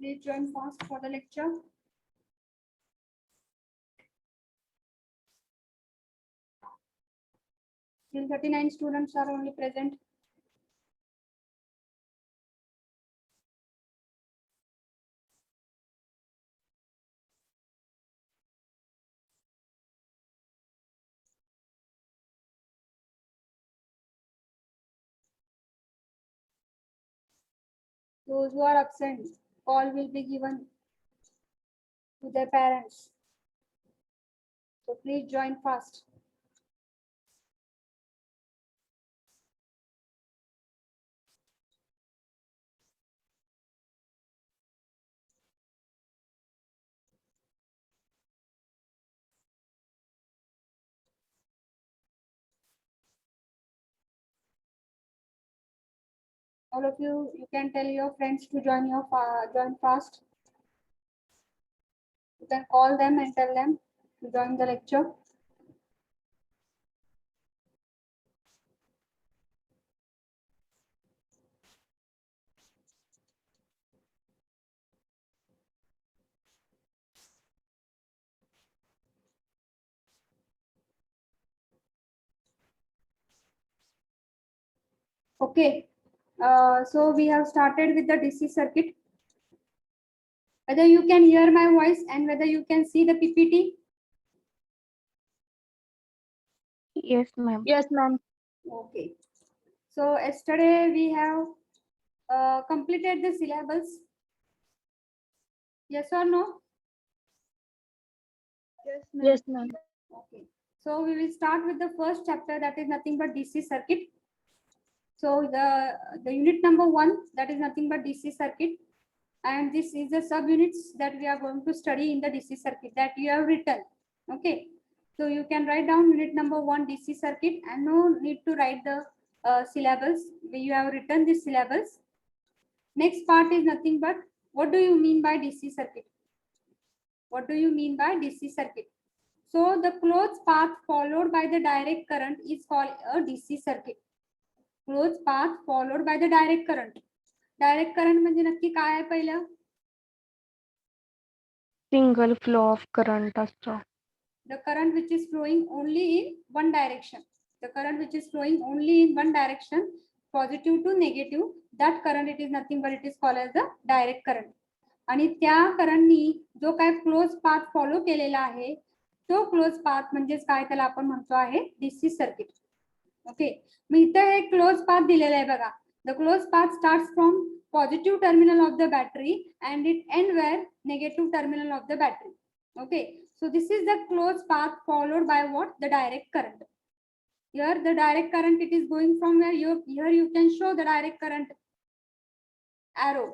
Please join fast for the lecture. Till 39 students are only present. Those who are absent, call will be given to their parents. So please join fast. All of you can tell your friends to join fast. You can call them and tell them to join the lecture. Okay, so we have started with the DC circuit. Whether you can hear my voice and whether you can see the PPT. Yes, ma'am. Yes, ma'am. Okay. So yesterday we have completed the syllabus. Yes or no? Yes, ma'am. Okay. So we will start with the first chapter, that is nothing but DC circuit. So the unit number 1, that is nothing but DC circuit. And this is the subunits that we are going to study in the DC circuit that you have written. Okay. So you can write down unit number 1 DC circuit and no need to write the syllabus. You have written this syllabus. Next part is nothing but what do you mean by DC circuit? What do you mean by DC circuit? So the closed path followed by the direct current is called a DC circuit. Closed path followed by the direct current. Direct current म्हणजे नक्की काय आहे पहिलं? Single flow of current असतो. The current which is flowing only in one direction. The current which is flowing only in one direction, positive to negative, that current it is nothing but it is called as the direct current. आणि त्या करंटनी जो काय close path follow केलेला आहे तो close path म्हणजेच काय त्याला आपण म्हणतो आहे डीसी सर्किट. ओके, मग इथे हे क्लोज पाथ दिलेला आहे बघा. The close path starts from positive terminal of the battery and it end where negative terminal of the battery. Okay, so this is the closed path followed by what? The direct current. Here the direct current it is going from where here you can show the direct current arrow.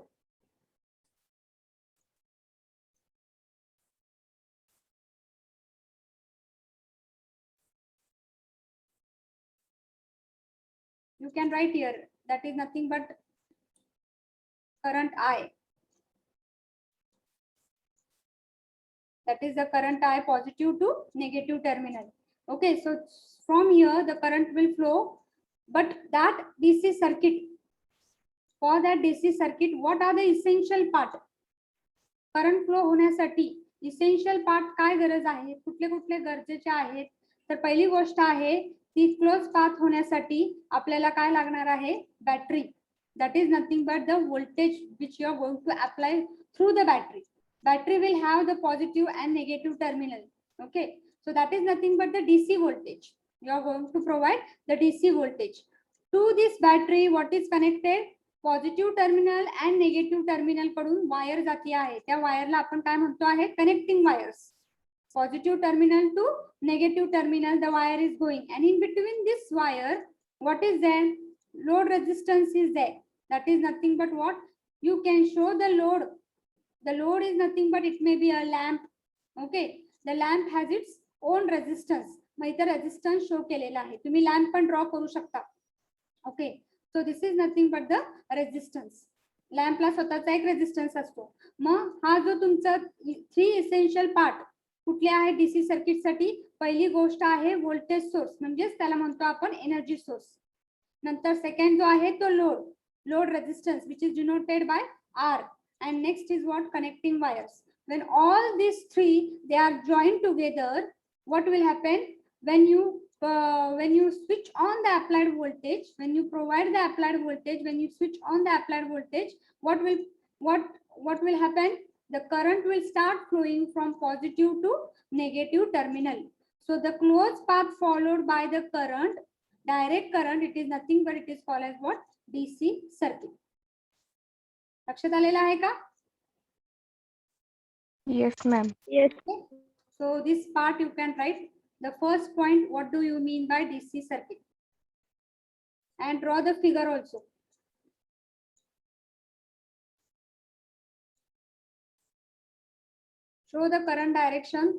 You can write here, that is nothing but current I. That is the current I, positive to negative terminal. Okay, so from here the current will flow, but that DC circuit, for that DC circuit, what are the essential part? Current flow होण्यासाठी essential part काय गरज आहे? कुठले कुठले गरजेचे आहेत? तर पहिली गोष्ट आहे ती क्लोज पाथ होण्यासाठी आपल्याला काय लागणार आहे? Battery. That is nothing but the voltage which you are going to apply through the battery. Battery will have the positive and negative terminal. Okay, so that is nothing but the DC voltage. You are going to provide the DC voltage to this battery. What is connected? Positive terminal and negative terminal कडून wire जाती आहे, त्या वायरला आपण काय म्हणतो आहे? Connecting wires. Positive terminal to negative terminal the wire is going and in between this wire what is there? Load resistance is there. That is nothing but what? You can show the load. The load is nothing but it may be a lamp. Okay, the lamp has its own resistance. मग इथे resistance show केलेला आहे, तुम्ही lamp पण draw करू शकता. Okay, so this is nothing but the resistance. लॅम्पला स्वतःचा एक resistance असतो. मग हा जो तुमचा 3 इसेन्शियल पार्ट कुठले आहे डीसी सर्किट साठी? पहिली गोष्ट आहे व्होल्टेज सोर्स, म्हणजेच त्याला म्हणतो आपण एनर्जी सोर्स. नंतर सेकंड जो आहे तो load resistance which is denoted by R. and next is what? Connecting wires. When all these three they are joined together, what will happen? When you switch on the applied voltage, when you provide the applied voltage, when you switch on the applied voltage, what will happen? The current will start flowing from positive to negative terminal. So the closed path followed by the current, direct current, it is nothing but it is called as what? DC circuit. लक्षात आलेलं आहे का? Yes, ma'am. Yes. Okay. So this part you can write. The first point, what do you mean by DC circuit? And draw the figure also. Show the current direction.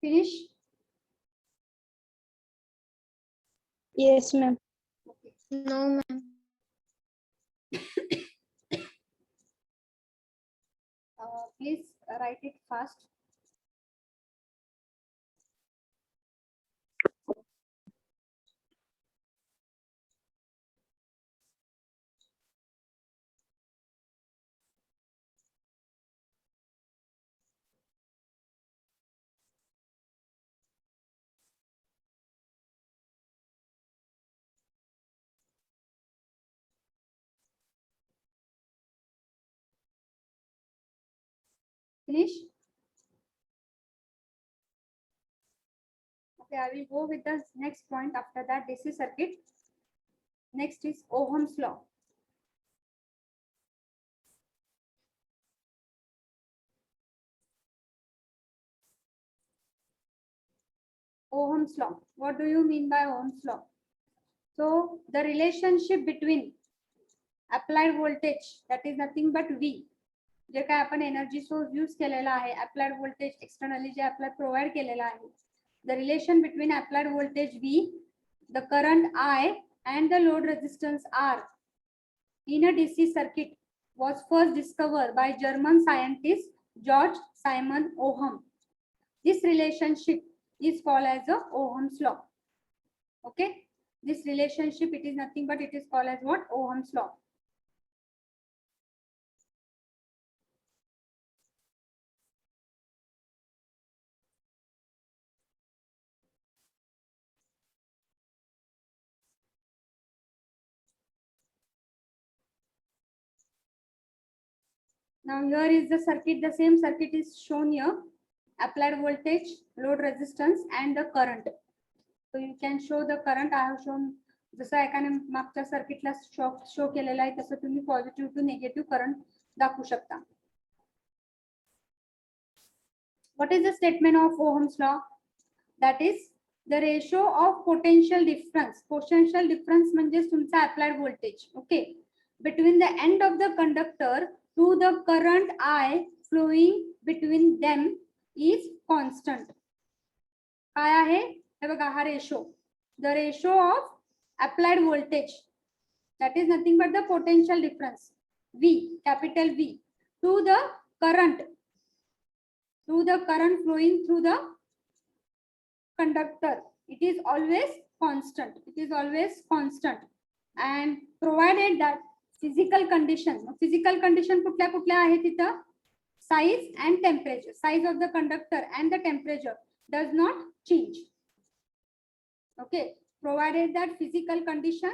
Finish. Yes, ma'am. No, ma'am. Please write it fast. Finish. Okay, I will go with the next point after that DC circuit. Next is Ohm's law. Ohm's law. What do you mean by Ohm's law? So the relationship between applied voltage, that is nothing but V, जे काय आपण energy source use केलेला आहे, applied voltage externally जे आपल्याला provide केलेला आहे, the relation between applied voltage V, the current I and the load resistance R in a DC circuit was first discovered by German scientist George Simon Ohm. This relationship is called as the Ohm's law. Okay, this relationship, it is nothing but it is called as what? Ohm's law. Now here is the circuit, the same circuit is shown here. Applied voltage, load resistance and the current. So you can show the current. I have shown जसं एकाने मागच्या सर्किटला show केलेला आहे तसं तुम्ही positive to negative current दाखवू शकता. What is the statement of Ohm's law? That is the ratio of potential difference. Potential difference म्हणजे तुमचा applied voltage. Okay. Between the end of the conductor to the current I flowing between them is constant. काय आहे? हे बघा हा ratio. The ratio of applied voltage, that is nothing but the potential difference V, capital V, to the current flowing through the conductor. It is always constant. It is always constant. And provided that physical condition कुठल्या कुठल्या आहेत तिथं? Size and temperature. Size of the conductor and the temperature does not change. Okay, provided that physical condition,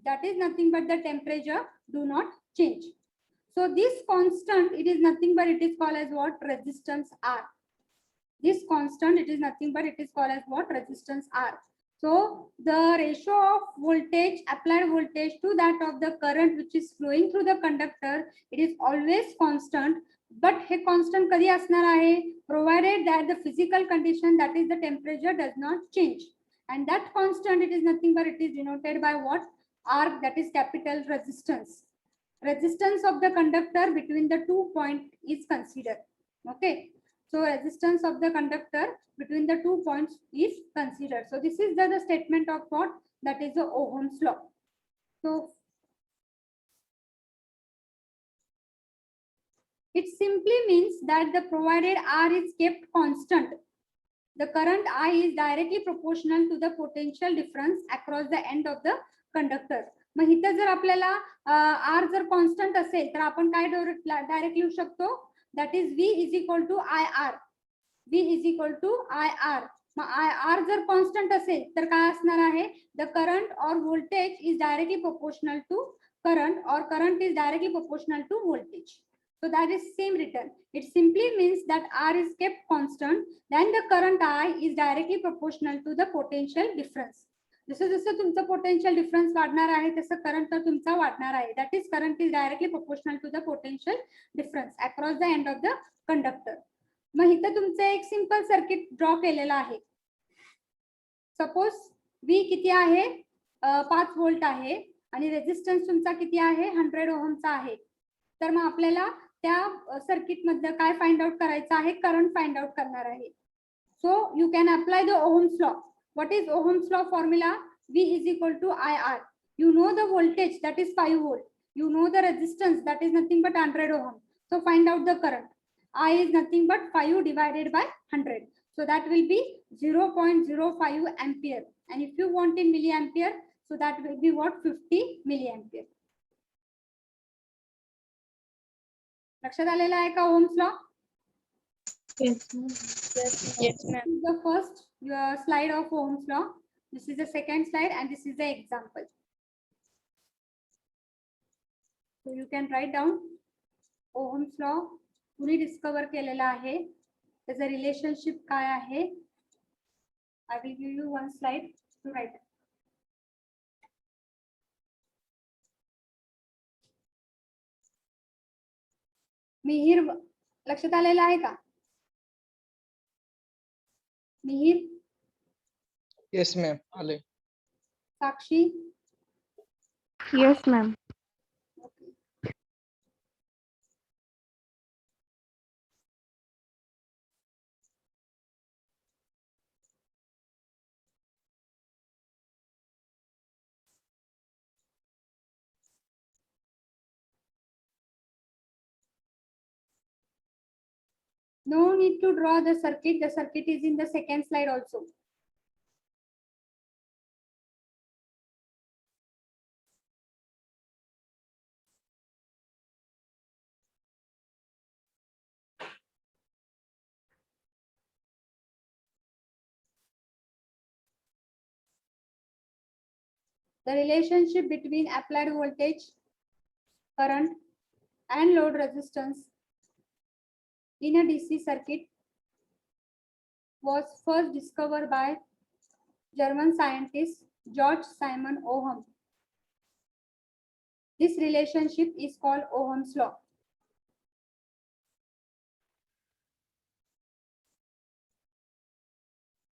that is nothing but the temperature, do not change. So this constant, it is nothing but it is called as what? Resistance R. This constant, it is nothing but it is called as what? Resistance R. So the ratio of voltage, applied voltage to that of the current which is flowing through the conductor, it is always constant. But hey constant कधी असणार आहे? Provided that the physical condition, that is the temperature, does not change. And that constant, it is nothing but it is denoted by what? R, that is capital resistance. Resistance of the conductor between the 2 points is considered. Okay. So resistance of the conductor between the 2 points is considered. So this is the statement of what? That is the Ohm's law. So it simply means that the provided R is kept constant, the current I is directly proportional to the potential difference across the end of the conductor. मग इथं जर आपल्याला R जर constant असेल तर आपण काय direct लिहू शकतो? That is V is equal to IR. V is equal to IR. Mug IR जर constant असेल तर काय असणार आहे? The current or voltage is directly proportional to current, or current is directly proportional to voltage. So that is same written. It simply means that R is kept constant, then the current I is directly proportional to the potential difference. जसं जसं तुमचं potential difference वाढणार आहे तसं current तर तुमचा वाढणार आहे. That is current is directly proportional to the potential difference across the end of the conductor. मग इथं तुमचं एक सिंपल सर्किट ड्रॉ केलेलं आहे. सपोज V किती आहे? 5 व्होल्ट आहे आणि रेजिस्टन्स तुमचा किती आहे? 100 ओहमचा आहे. तर मग आपल्याला त्या सर्किट मध्ये काय फाइंड आउट करायचं आहे? करंट फाइंड आउट करणार आहे. So you can apply the Ohm's law. What is Ohm's law formula? V is equal to IR. You know the voltage, that is 5 volt. You know the resistance, that is nothing but 100 ohm. So find out the current. I is nothing but 5 divided by 100. So that will be 0.05 ampere. And if you want in milliampere, so that will be what? 50 milliampere. लक्षात आलेला आहे का Ohm's law? Yes, ma'am. Yes, ma'am. This is the first slide of Ohm's law. This is the second slide, and this is the example. So you can write down Ohm's law. कुणी discover केलेला आहे, त्याचं relationship काय आहे? I will give you one slide to write. Mihir लक्षात आलेला आहे का? Mihir? Yes, ma'am. Ale. Sakshi? Yes, ma'am. Okay. No need to draw the circuit. The circuit is in the second slide also. The relationship between applied voltage, current, and load resistance in a DC circuit was first discovered by German scientist George Simon Ohm. This relationship is called Ohm's law.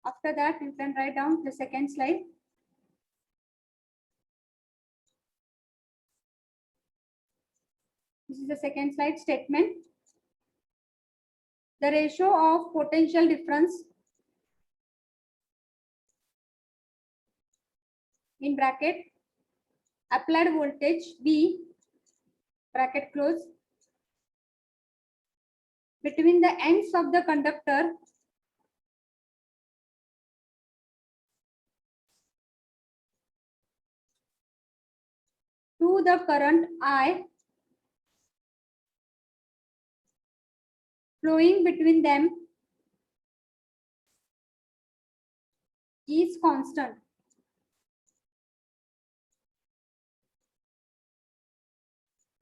After that, you can write down the second slide. This is the second slide statement. The ratio of potential difference in bracket applied voltage V bracket close between the ends of the conductor to the current I flowing between them is constant.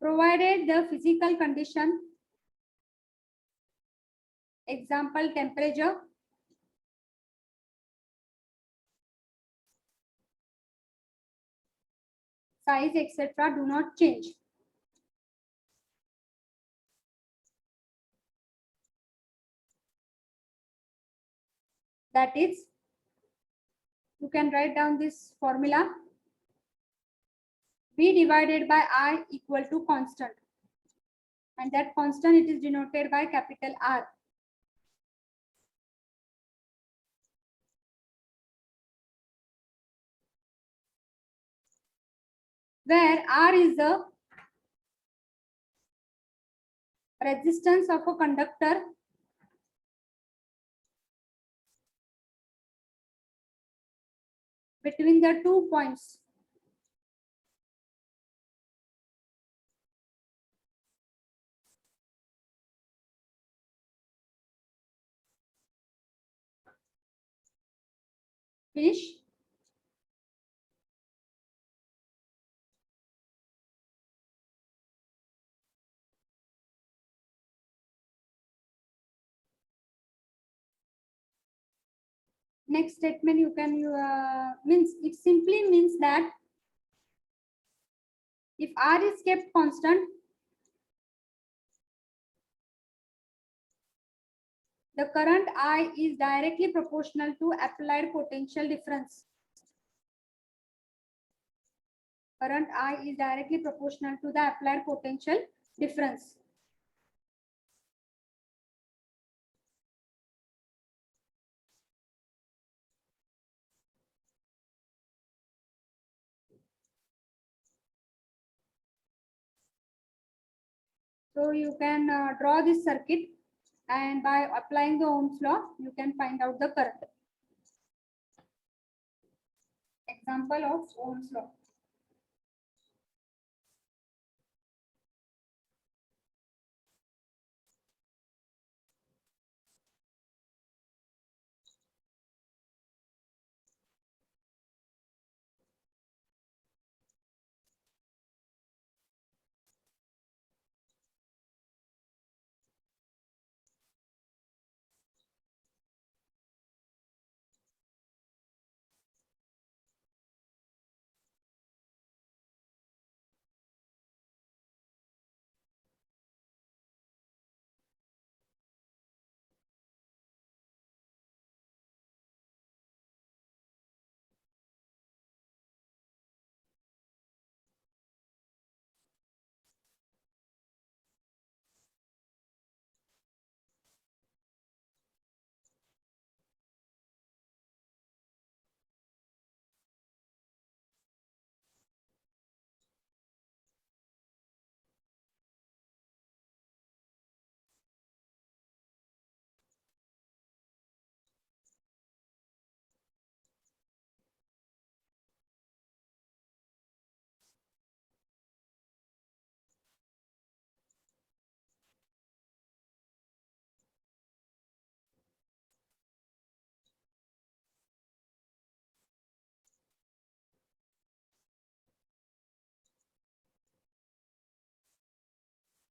Provided the physical condition, example temperature, size, etc., do not change. That is, you can write down this formula. V divided by I equal to constant. And that constant, it is denoted by capital R. Where R is the resistance of a conductor between the 2 points. Finish. Next statement you can means it simply means that if R is kept constant, the current I is directly proportional to applied potential difference. Current I is directly proportional to the applied potential difference. So you can draw this circuit, and by applying the Ohm's law, you can find out the current. Example of Ohm's law.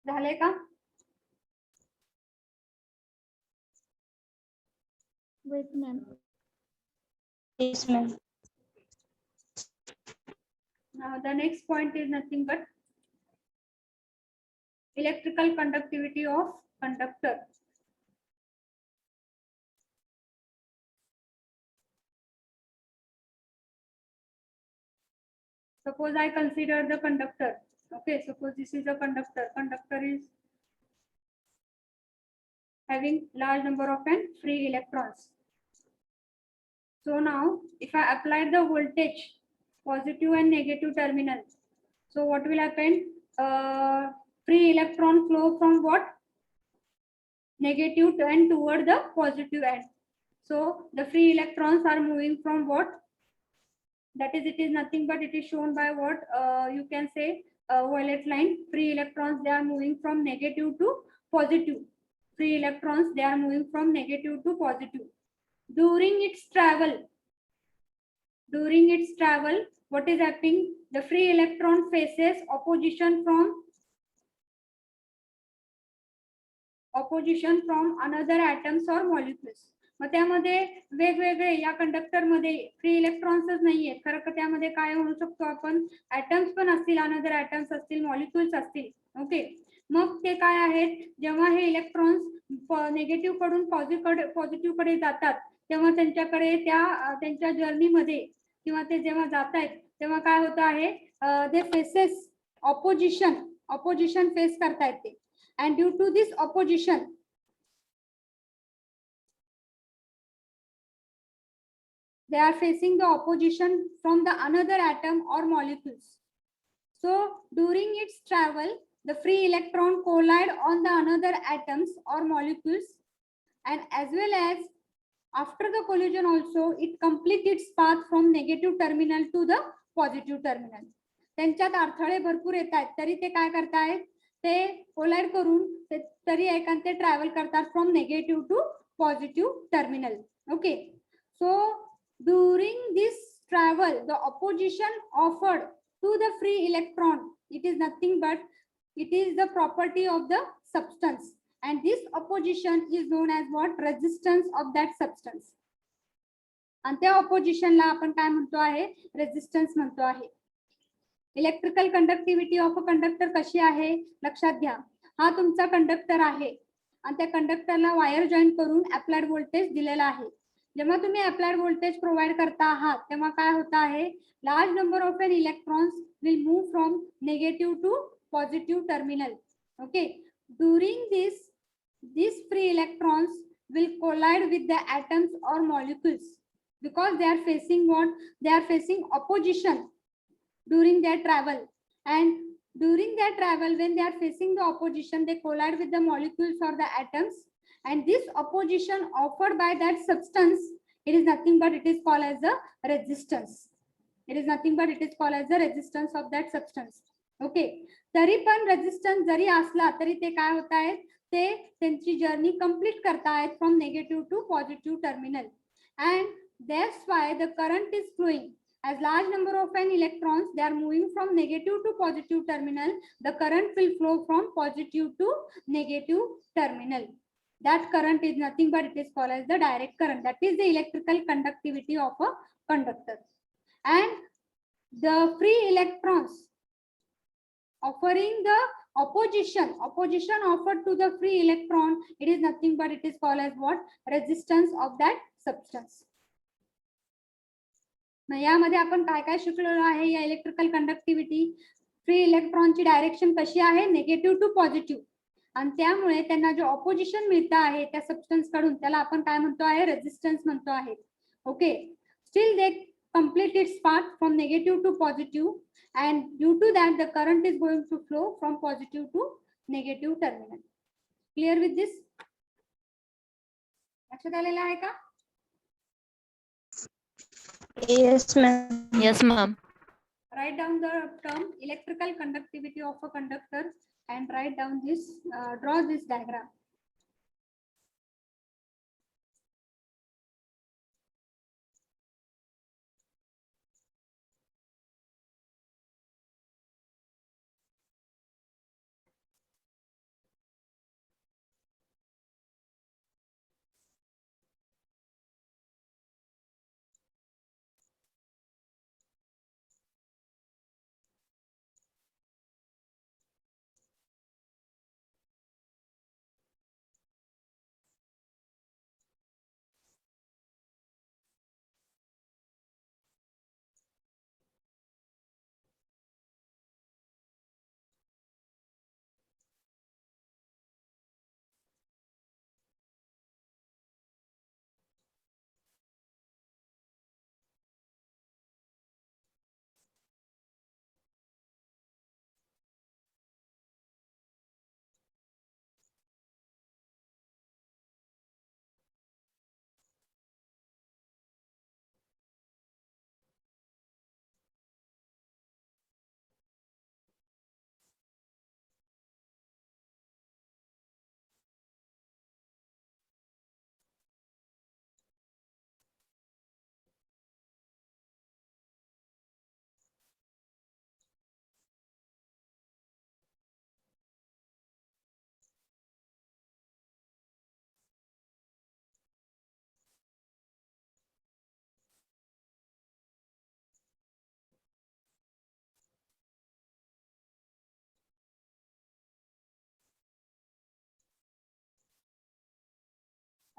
झाले का? Wait, ma'am. Yes, ma'am. Now the next point is nothing but electrical conductivity of conductor. Suppose I consider the conductor. Okay, suppose this is a conductor. Conductor is having large number of free electrons. So now if I apply the voltage, positive and negative terminals, So what will happen? Free electron flow from what? Negative end toward the positive end. So the free electrons are moving from what? That is, it is nothing but it is shown by what? You can say violet line. Free electrons, they are moving from negative to positive. Free electrons, they are moving from negative to positive. During its travel, what is happening? The free electron faces opposition from another atoms or molecules. मग त्यामध्ये वेगवेगळे या conductor मध्ये free इलेक्ट्रॉन्सच नाहीये, खरं तर त्यामध्ये काय म्हणू शकतो आपण? ॲटम्स पण असतील, अनदर ॲटम्स असतील, मॉलिक्युल्स असतील. ओके, मग ते काय आहेत? जेव्हा हे इलेक्ट्रॉन्स निगेटिव्ह कडून पॉझिटिव्ह कडे जातात तेव्हा त्यांच्याकडे त्यांच्या जर्नीमध्ये किंवा ते जेव्हा जात आहेत तेव्हा काय होत आहे? दे फेसेस ऑपोजिशन फेस करतायत ते. And due to this opposition, they are facing the opposition from the another atom or molecules. So during its travel, the free electron collide on the another atoms or molecules, and as well as after the collision also, it completes its path from negative terminal to the positive terminal. त्यांच्यात अडथळे भरपूर येत आहेत तरी ते काय करतायत? ते कोलाइड करून तरी एकांत ते ट्रॅव्हल करतात from negative to positive terminal. Okay, so during this travel the opposition offered to the free electron, it is nothing but it is the property of the substance, and this opposition is known as what? Resistance of that substance. आणि त्या ऑपोजिशनला आपण काय म्हणतो आहे? Resistance म्हणतो आहे. Electrical conductivity of a conductor कशी आहे? लक्षात घ्या. हा तुमचा कंडक्टर आहे आणि त्या कंडक्टरला वायर जॉईन करून अप्लाइड व्होल्टेज दिलेला आहे. जेव्हा तुम्ही अप्लाइड व्होल्टेज प्रोव्हाइड करता आहात तेव्हा काय होत आहे? Large number of an electrons will move from negative to positive terminal. Okay, during these free electrons will collide with the atoms or molecules because they are facing what? They are facing opposition during their travel, and during their travel when they are facing the opposition, they collide with the molecules or the atoms, and this opposition offered by that substance, it is nothing but it is called as the resistance. It is nothing but it is called as the resistance of that substance. Okay, तरी पण resistance जरी असला तरी ते काय होत आहेत? ते त्यांची जर्नी कंप्लीट करतायत from negative to positive terminal, and that's why the current is flowing. As large number of n electrons, they are moving from negative to positive terminal, the current will flow from positive to negative terminal. That current is nothing but it is called as the direct current. That is the electrical conductivity of a conductor. And the free electrons offering the opposition offered to the free electron, it is nothing but it is called as what? Resistance of that substance. यामध्ये आपण काय काय शिकलेलो आहे? या electrical conductivity, free इलेक्ट्रॉनची direction कशी आहे? निगेटिव्ह टू पॉझिटिव्ह, आणि त्यामुळे त्यांना जे ऑपोजिशन मिळतं आहे त्या सबस्टन्स कडून त्याला आपण काय म्हणतो आहे? रेजिस्टन्स म्हणतो आहे. Okay, still they complete its path from negative to positive, and due to that the current is going to flow from positive to negative terminal. Clear with this? लक्षात आलेलं आहे का? Yes, ma'am. Yes, ma'am. Write down the term electrical conductivity of a conductor and write down this, draw this diagram.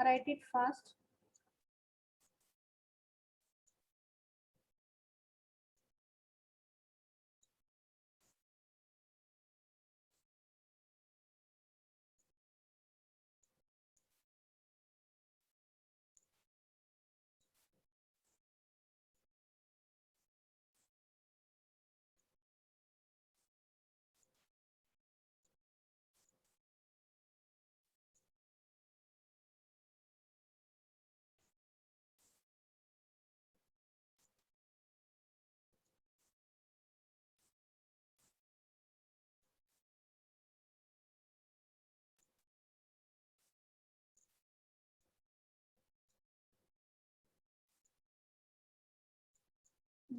write it fast.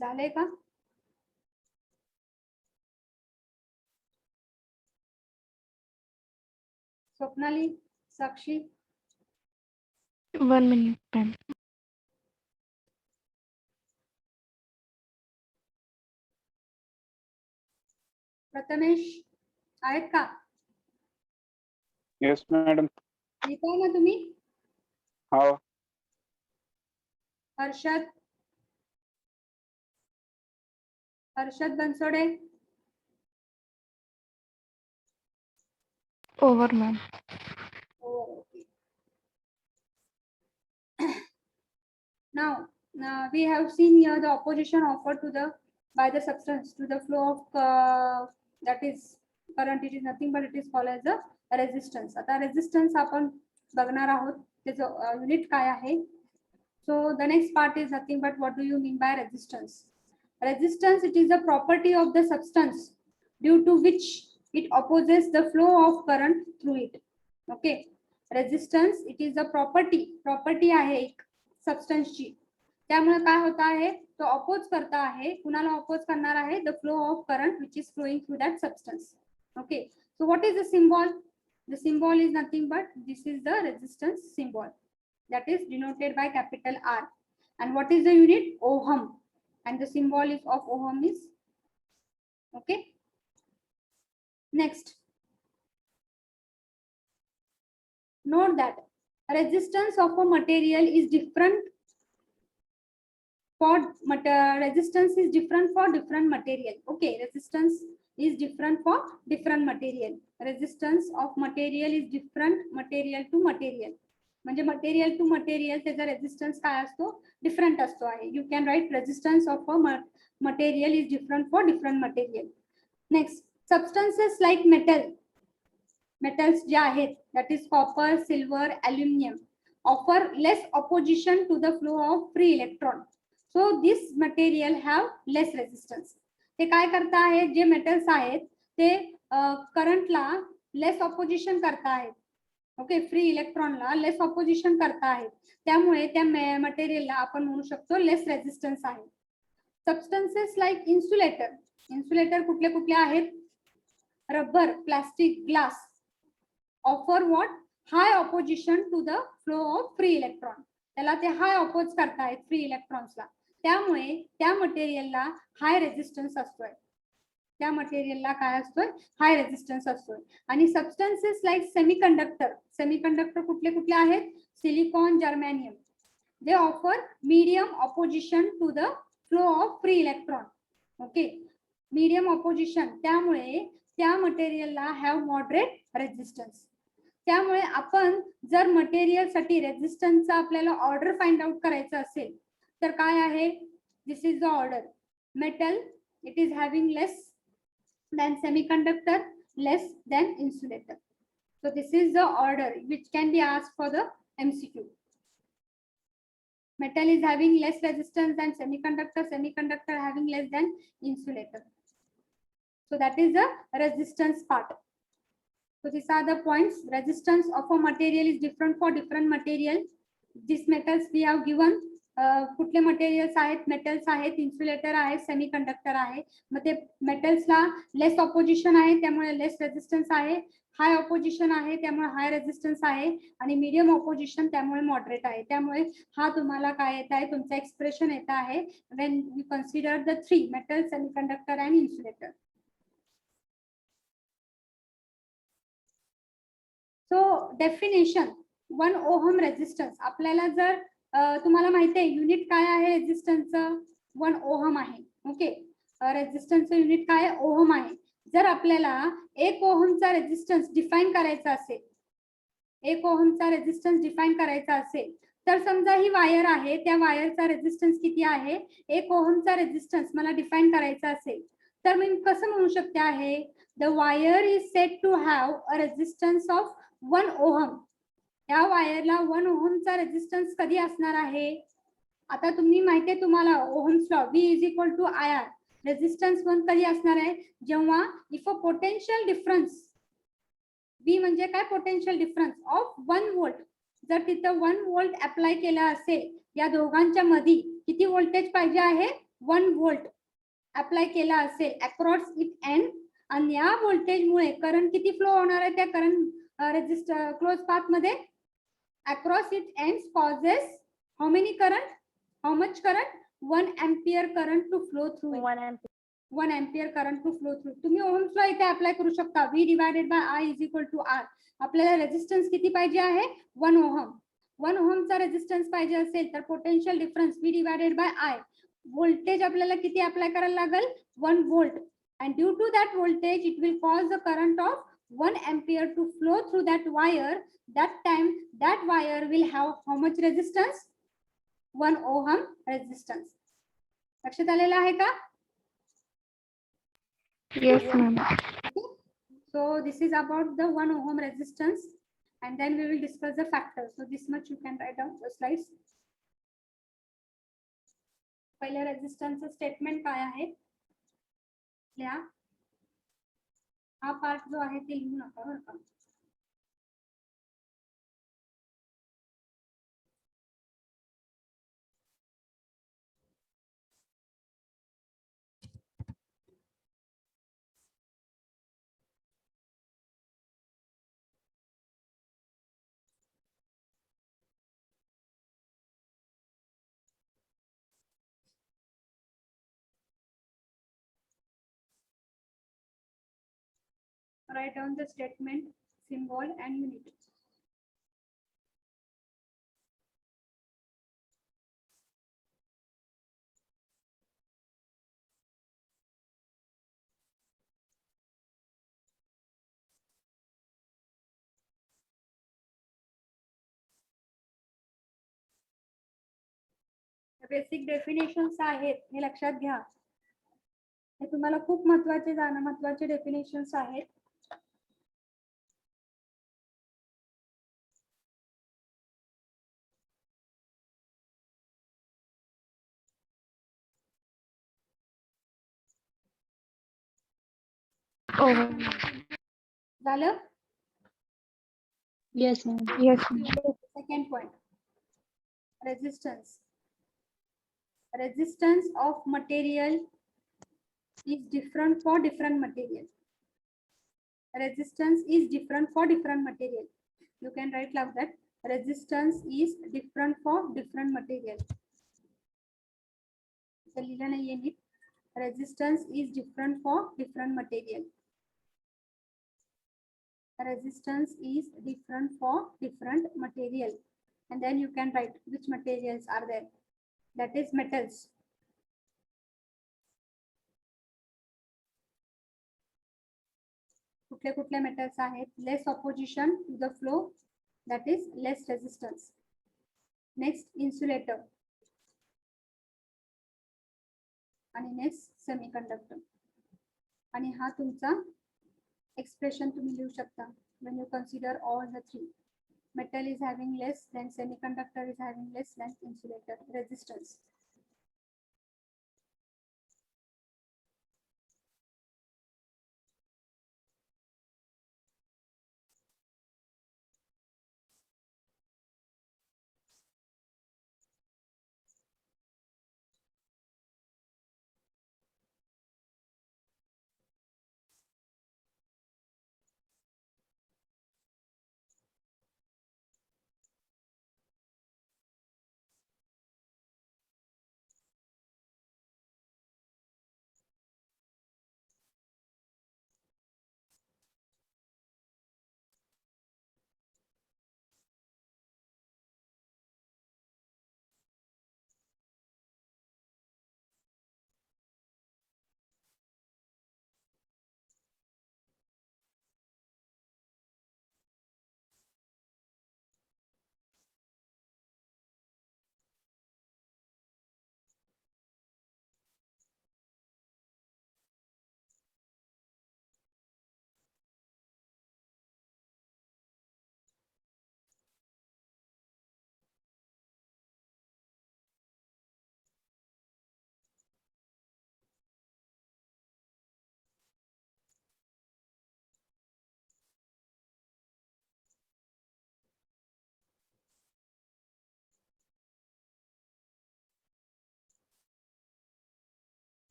झाले का? स्वप्नाली, साक्षी, 1 minute, ma'am. Prathamesh आहेत का? Yes madam. लिहिताय ना तुम्ही? हो. Harshad, Harshad Bansode, Over, ma'am. Oh, okay. Now we have seen here the opposition offered to the by the substance to the flow of that is current. It is nothing but it is called as a resistance. आता resistance आपण बघणार आहोत. त्याचं unit काय आहे? So the next part is nothing but what do you mean by resistance? Resistance, it is a property of the substance due to which it opposes the flow of current through it. Okay. Resistance, it is a property आहे एक substance ची. त्यामुळे काय होत आहे? तो oppose करता आहे. कुणाला अपोज करणार आहे? The flow of current which is flowing through that substance. Okay. So what is the symbol? The symbol is nothing but this is the resistance symbol. That is denoted by capital R. And what is the unit? Ohm. And the symbol is of ohm is okay. Next, note that resistance of a material is different for resistance is different for different material. Okay, resistance is different for different material. Resistance of material is different material to material. म्हणजे material to material त्याचा resistance काय असतो? Different असतो आहे. You can write resistance of a material is different for different material. Next, substances like metals जे आहेत that is copper, silver, aluminium offer less opposition to the flow of free electron. So this material have less resistance. ते काय करता आहेत? जे metals आहेत ते करंटला less opposition करता आहेत. ओके, फ्री इलेक्ट्रॉनला लेस ऑपोजिशन करता आहेत. त्यामुळे त्या मटेरियलला आपण म्हणू शकतो लेस रेजिस्टन्स आहे. सबस्टन्सेस लाईक इन्सुलेटर कुठले कुठले आहेत? Rubber, plastic, glass offer what? High opposition to the flow of free electron. त्याला ते हाय ऑपोज करतायत फ्री इलेक्ट्रॉन्सला. त्यामुळे त्या मटेरियलला हाय रेजिस्टन्स असतोय. त्या मटेरियलला काय असतोय? हाय रेजिस्टन्स असतोय. आणि सबस्टन्सेस लाईक सेमीकंडक्टर कुठले कुठले आहेत? Silicon, germanium. They offer medium opposition to the flow of free electron. Okay, medium opposition. त्यामुळे त्या मटेरियलला हॅव मॉडरेट रेजिस्टन्स. त्यामुळे आपण जर मटेरियलसाठी रेजिस्टन्सचा आपल्याला ऑर्डर फाइंड आउट करायचं असेल तर काय आहे? This is the order. Metal, it is having less than semiconductor, less than insulator. So this is the order which can be asked for the MCQ. Metal is having less resistance than semiconductor having less than insulator. So that is the resistance part. So these are the points. Resistance of a material is different for different material. These metals we have given. कुठले materials आहेत? Metals आहेत, insulator आहे, semiconductor आहे. मग ते मेटल्सला less opposition आहे त्यामुळे less resistance आहे. हाय opposition आहे त्यामुळे हाय रेजिस्टन्स आहे. आणि मीडियम ऑपोजिशन त्यामुळे मॉडरेट आहे. त्यामुळे हा तुम्हाला काय येत आहे? तुमचं एक्सप्रेशन येत आहे when you consider the three metal, semiconductor and insulator. So definition, 1 ohm resistance. आपल्याला जर तुम्हाला माहिती आहे युनिट काय आहे रेझिस्टन्सचं, 1 ओहम आहे. ओके, रेझिस्टन्सचं युनिट काय आहे, ओहम आहे. जर आपल्याला 1 ओहमचा रेझिस्टन्स डिफाईन करायचा असेल, 1 ओहमचा रेझिस्टन्स डिफाईन करायचा असेल, तर समजा ही वायर आहे, त्या वायरचा रेझिस्टन्स किती आहे, 1 ओहमचा रेझिस्टन्स मला डिफाईन करायचा असेल, तर मी कसं म्हणू शकते आहे, the wire is set to have a resistance of 1 ohm. या वायरला 1 ओहमचा रेझिस्टन्स कधी असणार आहे. आता तुम्ही माहिती आहे तुम्हाला Ohm's law, V is equal to IR. Resistance 1 कधी असणार आहे, जेव्हा if a potential difference, V म्हणजे काय, पोटेन्शियल डिफरन्स ऑफ 1 व्होल्ट. जर तिथं 1 व्होल्ट अप्लाय केला असेल, या दोघांच्या मध्ये किती व्होल्टेज पाहिजे आहे, 1 व्होल्ट अप्लाय केला असेल अक्रॉस इट एंड, आणि या व्होल्टेजमुळे करंट किती फ्लो होणार आहे त्या करंट रेझिस्टर क्लोज पाथ मध्ये, across it ends causes how many current, how much current, 1 ampere current to flow through. 1 ampere current to flow through. तुम्ही ओहम्स लॉ इथे apply करू शकता, V divided by I is equal to R. आपल्याला resistance किती पाहिजे आहे, 1 ohm. 1 ओहमचा resistance पाहिजे असेल तर potential difference V divided by I. Voltage आपल्याला किती अप्लाय करायला लागेल, 1 volt. And due to that voltage, it will cause the current of 1 ampere to flow through that wire. That time, that wire will have how much resistance? 1 ohm resistance. लक्षात आलेलं आहे का? Yes, ma'am. So this is about the 1 ohm resistance, and then we will discuss the factors. So this much you can write down the slides. पहिल्या रेझिस्टन्सचं statement काय आहे, लिहा. हा part जो आहे ते लिहू नका बरं का. Write down the statement, symbol and unit. Basic definitions आहेत, हे लक्षात घ्या. हे तुम्हाला खूप महत्वाचे डेफिनेशन्स आहेत. झालं. Yes, ma'am. Yes, ma'am. Second point, resistance. Resistance of material is different for different material. Resistance is different for different material. You can write like that. Resistance is different for different material. इथं लिहिलं नाहीये NEET. Resistance is different for different material. Resistance is different for different material. And then you can write which materials are there. That is metals. कुठले कुठले metals आहेत, less opposition to the flow, that is less resistance. Next, insulator. आणि next, semiconductor. आणि हा तुमचा expression तुम्ही लिहू शकता when you consider all the three. Metal is having less, then semiconductor is having less, then insulator resistance.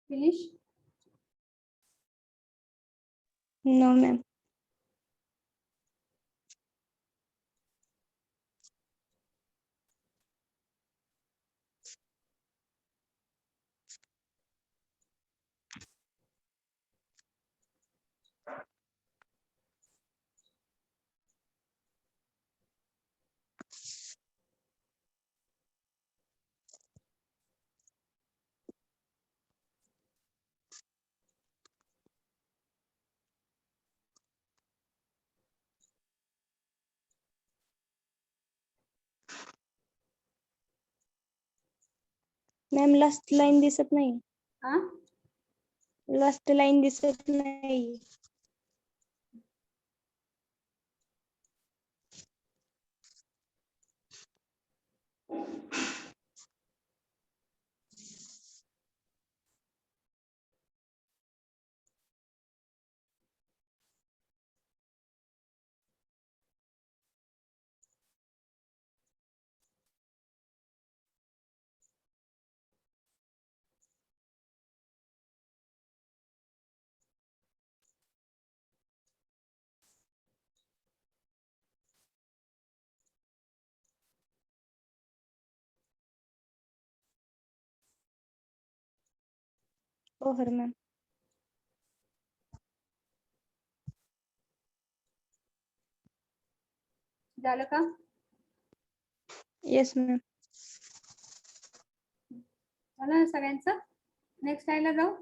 Finish. No, ma'am. Ma'am last line दिसत नाही. हा लास्ट लाईन दिसत नाही. हो हर मॅम. झालं का? Yes ma'am. झालं ना सगळ्यांचं? नेक्स्ट स्लाइडला जाऊ.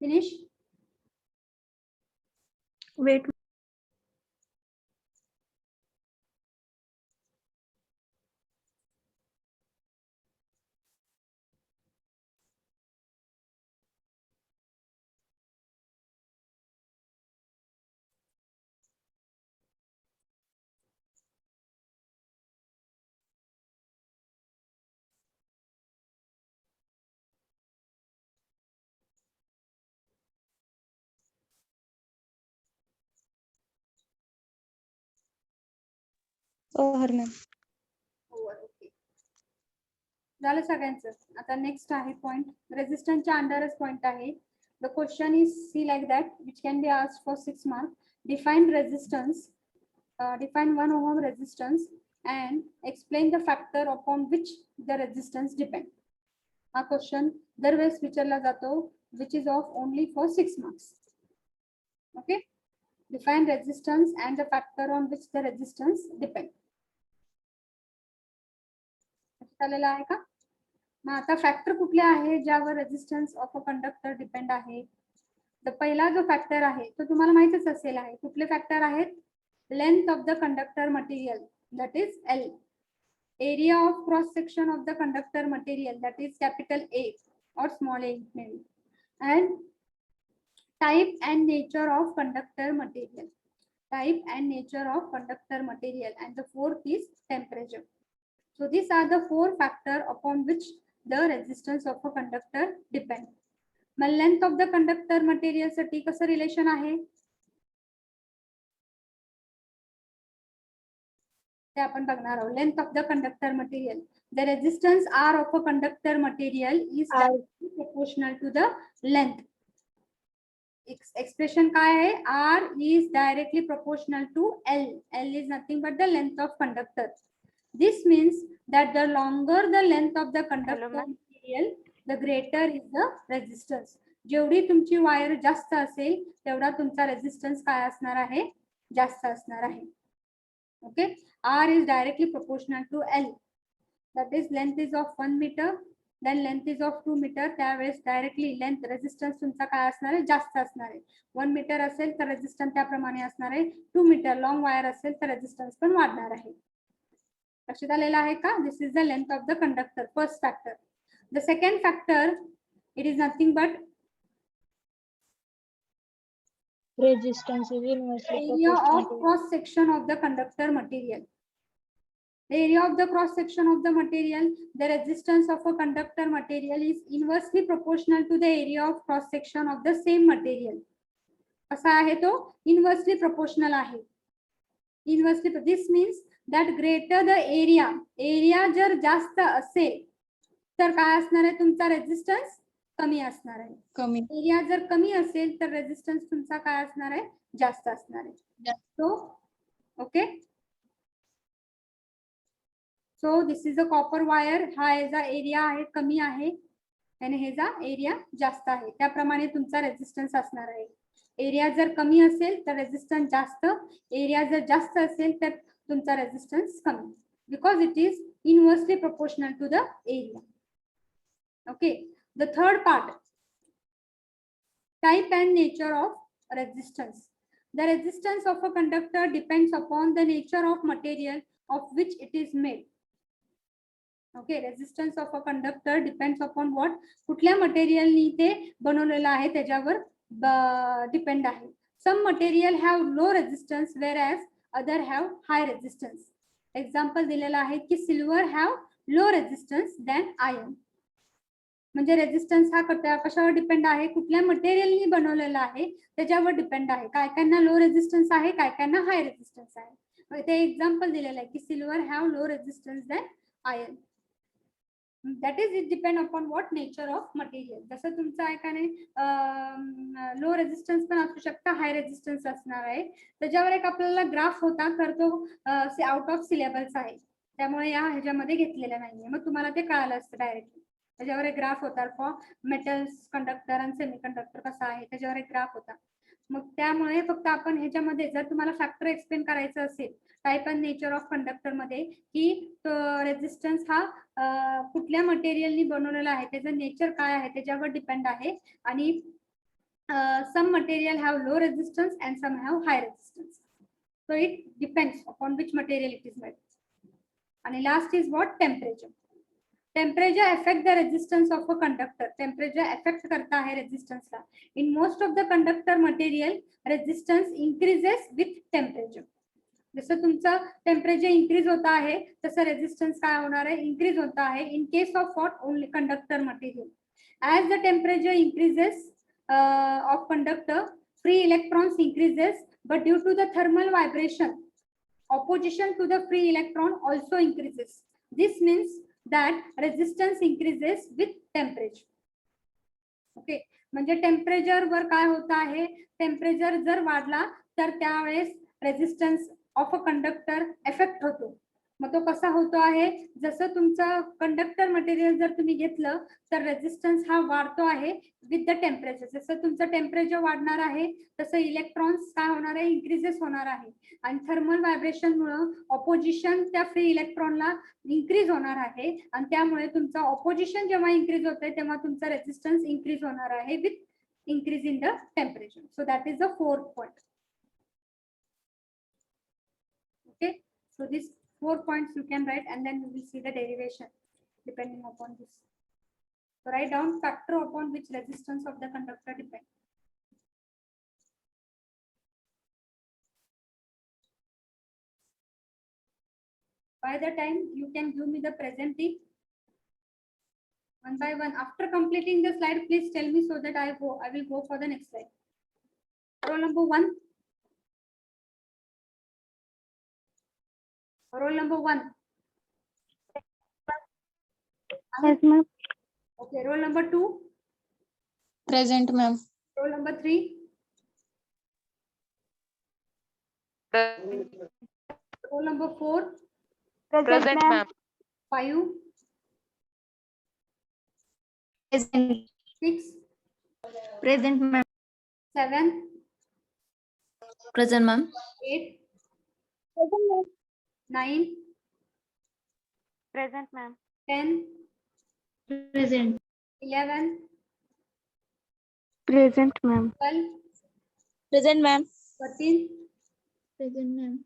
फिनिश. वेट. हो हर मॅम. ओके. झालं सगळ्यांचं. आता नेक्स्ट आहे पॉइंट. रेजिस्टन्सच्या अंडरच पॉइंट आहे. The question is see like that which can be asked for 6 marks. Define resistance. Define 1 ohm resistance and explain the factor upon which the resistance depend. हा question दरवेळेस विचारला जातो, which is of only for 6 marks. Okay. Define resistance and the factor on which the resistance depend. चालेलं आहे का? मग आता factor कुठले आहे ज्यावर resistance of a conductor depend आहे? तर पहिला जो फॅक्टर आहे तो तुम्हाला माहितच असेल आहे. कुठले फॅक्टर आहेत? Length of the conductor material, that is L. Area of cross section of the conductor material, that is capital A or small a maybe. And type and nature of conductor material. Type and nature of conductor material. And the fourth is temperature. So these are the 4 factors upon which the resistance of a conductor depend. Mug length of the conductor material साठी कसं relation आहे? ते आपण बघणार आहोत. Length of the conductor material. The resistance R of a conductor material is proportional to the length. Expression काय आहे? R is directly proportional to L. L is nothing but the length of conductor. This means that the longer the length of the conductor material, the greater is the resistance. जेवढी तुमची wire जास्त असेल तेवढा तुमचा resistance काय असणार आहे, जास्त असणार आहे. Okay, R is directly proportional to L. That is, length is of 1 meter, then length is of 2 meter. त्यावेळेस डायरेक्टली लेंथ रेजिस्टन्स तुमचा काय असणार आहे, जास्त असणार आहे. 1 मीटर असेल तर रेजिस्टन्स त्याप्रमाणे असणार आहे. 2 मीटर लॉंग वायर असेल तर रेजिस्टन्स पण वाढणार आहे. लक्षात आलेलं आहे का? This is the length of the conductor, first factor. The second factor, it is nothing but Resistance is inversely area proportional of to cross section of the conductor material. The area of the cross section of the material, the resistance of a conductor material is inversely proportional to the area of cross section of the same material. कसा आहे तो? Inversely proportional आहे. Inversely, this means that greater the area जर जास्त असेल तर काय असणार आहे, तुमचा रेजिस्टन्स कमी असणार आहे. कमी. एरिया जर कमी असेल तर रेजिस्टन्स तुमचा काय असणार आहे, जास्त असणार आहे. So okay, so this is a copper wire. हा याचा एरिया आहे कमी आहे आणि ह्याचा एरिया जास्त आहे. त्याप्रमाणे तुमचा रेजिस्टन्स असणार आहे. एरिया जर कमी असेल तर रेजिस्टन्स जास्त, एरिया जर जास्त असेल तर तुमचा रेजिस्टन्स कमी, because it is inversely proportional to the area. Okay, the third part, type and nature of resistance. The resistance of a conductor depends upon the nature of material of which it is made. Okay, resistance of a conductor depends upon what, कुठल्या material नी ते बनवलेलं आहे त्याच्यावर depend आहे. Some material have low resistance whereas other have high resistance. Example दिलेला आहे की silver have low resistance than iron. म्हणजे रेजिस्टन्स हा कशावर डिपेंड आहे, कुठल्या मटेरियलनी बनवलेला आहे त्याच्यावर डिपेंड आहे. काय कायना लो रेजिस्टन्स आहे, काय कायना हाय रेजिस्टन्स आहे. ते एक्झाम्पल दिलेलं आहे की silver have low resistance than iron. That is it depend upon what nature of material. जसं तुमचं आहे का नाही, लो रेजिस्टन्स पण असू शकतं, हाय रेजिस्टन्स असणार आहे. त्याच्यावर एक आपल्याला ग्राफ होता तर तो आउट ऑफ सिलेबस आहे, त्यामुळे या ह्याच्यामध्ये घेतलेला नाहीये. मग तुम्हाला ते कळालं असतं डायरेक्टली. त्याच्यावर एक ग्राफ होता फॉर मेटल्स, कंडक्टर आणि सेमीकंडक्टर कसा आहे त्याच्यावर एक ग्राफ होता. मग त्यामुळे फक्त आपण ह्याच्यामध्ये जर तुम्हाला फॅक्टर एक्सप्लेन करायचं असेल type and nature of conductor मध्ये, की रेजिस्टन्स हा कुठल्या मटेरियलनी बनवलेला आहे, त्याचं नेचर काय आहे त्याच्यावर डिपेंड आहे. आणि some material have low resistance and some have high resistance. So it depends upon which material it is made. आणि last is what, temperature. Temperature affect the resistance of a conductor. Temperature affect करता है resistance ला. In most of the conductor material resistance increases with temperature. जसं तुमचं temperature increase होता आहे तसं resistance काय होणार आहे, इंक्रीज होता आहे. In case of what, only conductor material. As the temperature increases of conductor, free electrons increases, but due to the thermal vibration opposition to the free electron also increases. This means that resistance increases with temperature. Okay, म्हणजे temperature वर काय होत आहे, temperature जर वाढला तर त्यावेळेस resistance of a conductor effect होतो. मग तो कसा होतो आहे, जसं तुमचं कंडक्टर मटेरियल जर तुम्ही घेतलं तर रेजिस्टन्स हा वाढतो आहे विथ द टेम्परेचर. जसं तुमचं टेम्परेचर वाढणार आहे तसं इलेक्ट्रॉन्स काय होणार आहे, इन्क्रीजेस होणार आहे. आणि थर्मल व्हायब्रेशन मुळे ऑपोजिशन त्या फ्री इलेक्ट्रॉनला इन्क्रीज होणार आहे आणि त्यामुळे तुमचं ऑपोजिशन जेव्हा इन्क्रीज होतंय तेव्हा तुमचा रेजिस्टन्स इन्क्रीज होणार आहे with increase in the temperature. So that is the fourth point. Okay, so these 4 points you can write and then we will see the derivation depending upon this. So write down factor upon which resistance of the conductor depends. By the time you can give me the presenting one by one. After completing the slide, please tell me so that I will go for the next slide. Roll number 1. Roll number 1. Yes, ma'am. Okay, roll number 2. Present, ma'am. Roll number 3. Roll number 4. Present, ma'am. 5. Present. 6, Present, ma'am. 7, Present, ma'am. 8, Present, ma'am. 9, Present, ma'am. 10, Present. 11, Present, ma'am. 12, Present, ma'am. 13, Present, ma'am.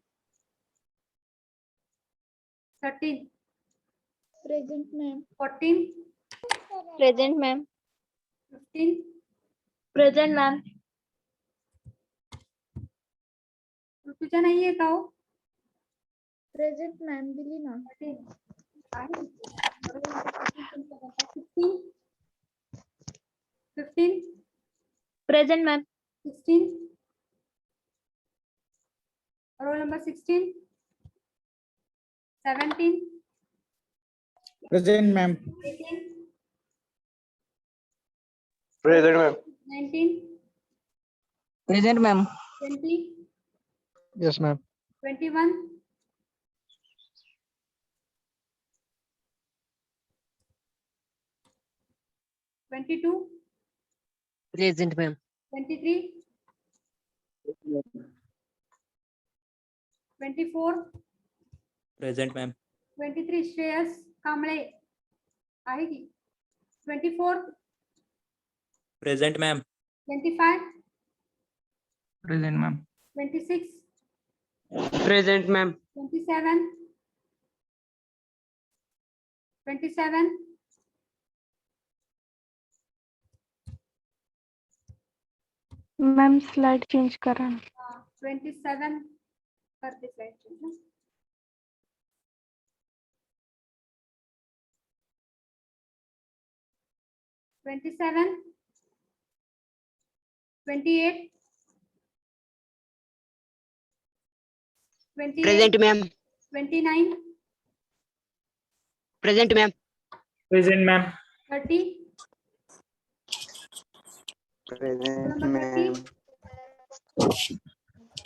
13, Present, ma'am. 14, Present, ma'am. 15, Present, ma'am. तुझ्या नाहीये का हो? Present, ma'am. दिली ना. 15, Present, ma'am. 16, roll number 16, 17, Present, ma'am. 18, Present, ma'am. 19, Present, ma'am. 20, Yes, ma'am. 21, 22, Present, ma'am. 23, 24, Present, ma'am. 23 Shreyas Kamble आहे की 24, Present, ma'am. 25, Present, ma'am. 26, Present, ma'am. 27, 27, ma'am slide change करा. 27 करते slide change. 27, 28, 28, Present, ma'am. 29, Present, ma'am. Present, ma'am. 30, Present, number 30, ma'am.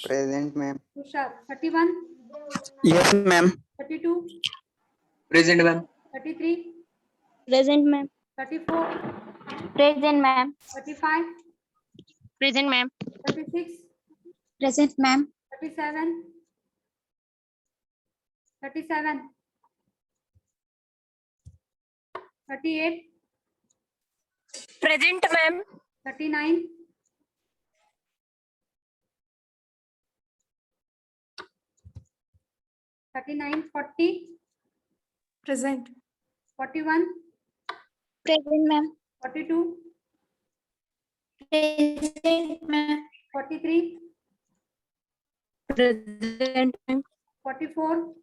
Present, ma'am. Tushar, 31, Yes, ma'am. 32, Present, ma'am. 33, Present, ma'am. 34, Present, ma'am. 35, Present, ma'am. 36, Present, ma'am. 37, 37, 38, Present, ma'am. 39, 39, 40, Present. 41, Present, ma'am. 42, Present, ma'am. 43, Present, ma'am. 44,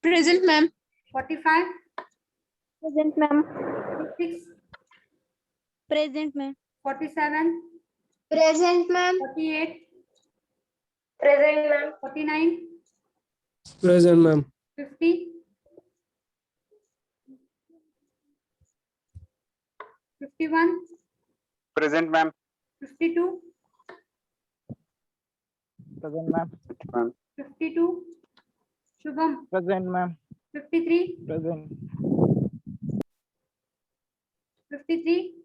Present, ma'am. 45, Present, ma'am. 46, Present, ma'am. 47, Present, ma'am. 48, Present, ma'am. 49, Present, ma'am. 50, 51, Present, ma'am. 52, Present, ma'am. 52, Shubham, Present, ma'am. 53, Present. 53,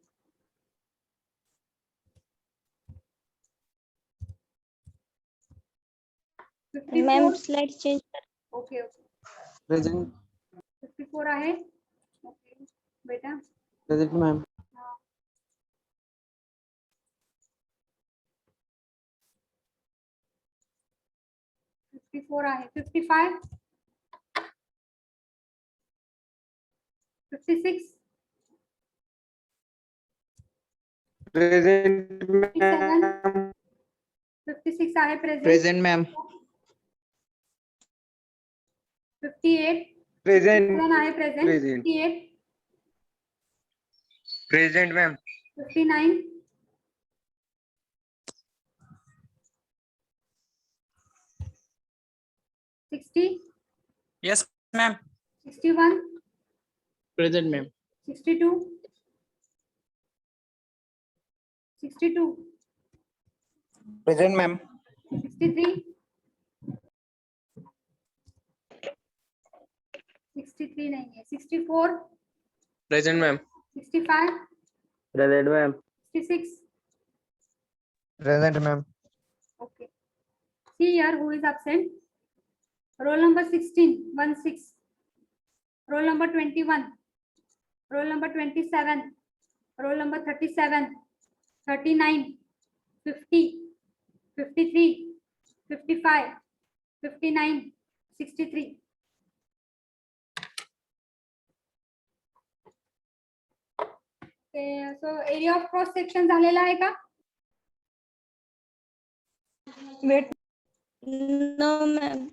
54, Ma'am slide change. okay, okay. Present. 54 आहे okay बेटा Present, ma'am. हा. 54 आहे 55, 56, Present, ma'am. 56 आहे present Present, ma'am. 58 Present. आहे present Present. 58, Present, ma'am. 59, 60, Yes, ma'am. 61, Present, ma'am. 62, 62, Present, ma'am. 63, 63 नहीं है. 64, Present, ma'am. 65, Present, ma'am. 66. Present, ma'am. Okay. See here who is absent. Roll number 16, 16. Roll number 21. Roll number 27. Roll number 37, 39, 50, 53, 55, 59, 63. Okay, so area of cross section झालेला आहे का? No, ma'am.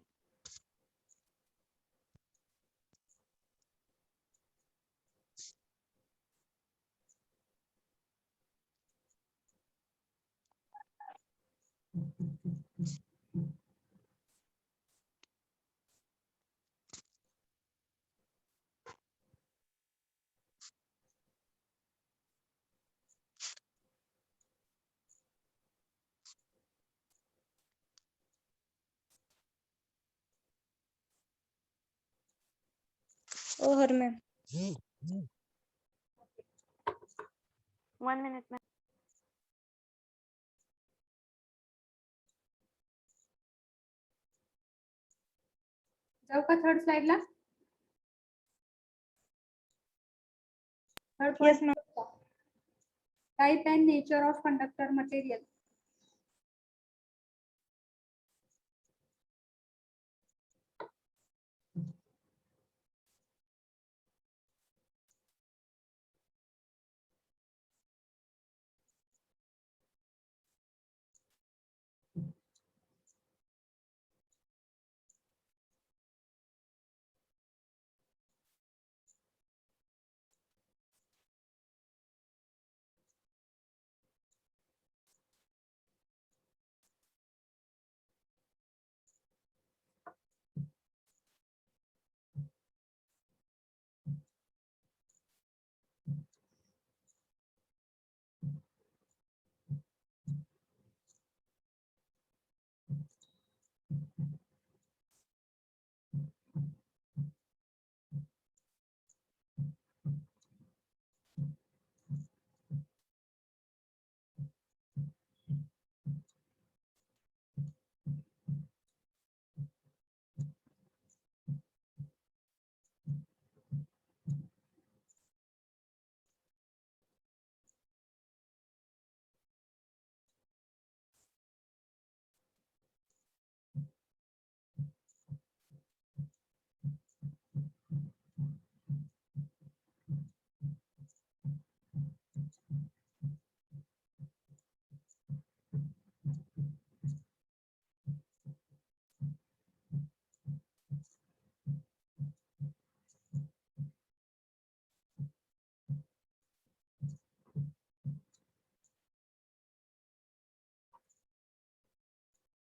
Oh, her ma'am. 1 minute, ma'am. जाऊ का third स्लाइडला? Third Yes, point. Type and nature of conductor material.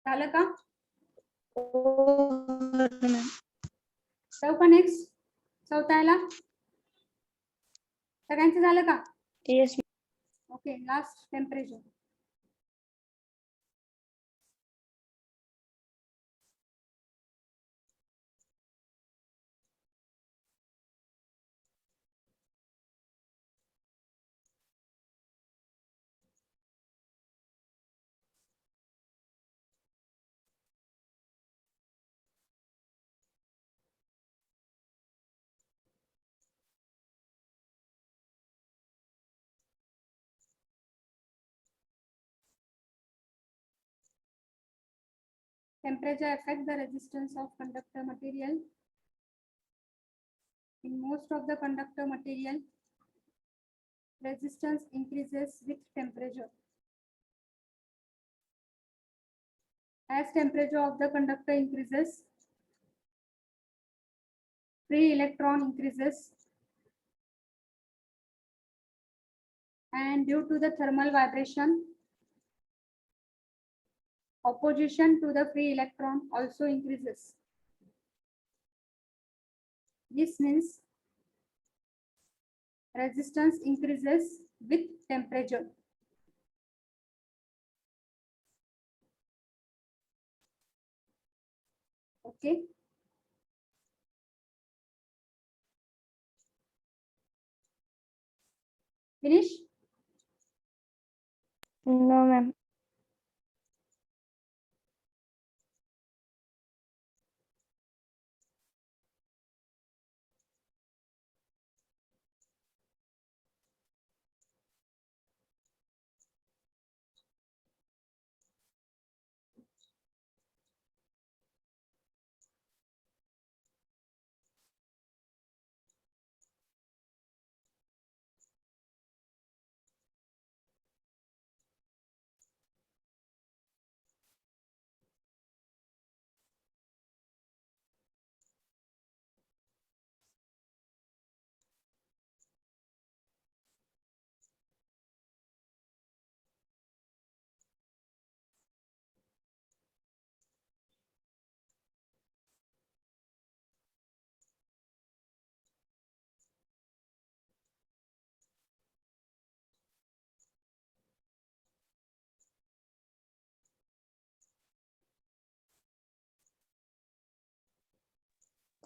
झालं का? Oh, her ma'am. जाऊ का नेक्स्ट चौथ्याला? सगळ्यांचं झालं का? Yes, okay, last temperature. Temperature affect the resistance of conductor material. In most of the conductor material, resistance increases with temperature. As temperature of the conductor increases, free electron increases, and due to the thermal vibration, opposition to the free electron also increases. This means resistance increases with temperature. Okay. Finish? No, ma'am.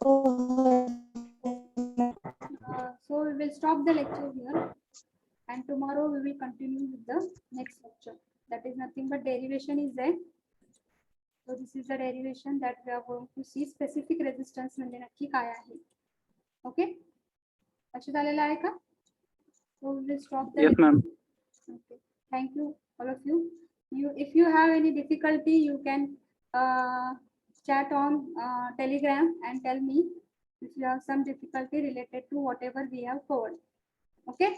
Oh, ma'am. So we will stop the lecture here, and tomorrow we will continue with the next lecture. That is nothing but derivation is there. So this is the derivation that we are going to see. Specific resistance म्हणजे नक्की काय आहे. Okay? लक्षात आलेलं आहे का? So we will stop the Yes, ma'am. Okay. Thank you, all of you. If you have any difficulty, you can chat on Telegram and tell me if you have some difficulty related to whatever we have covered. Okay.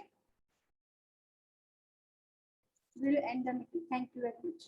We'll end the meeting. Thank you very much.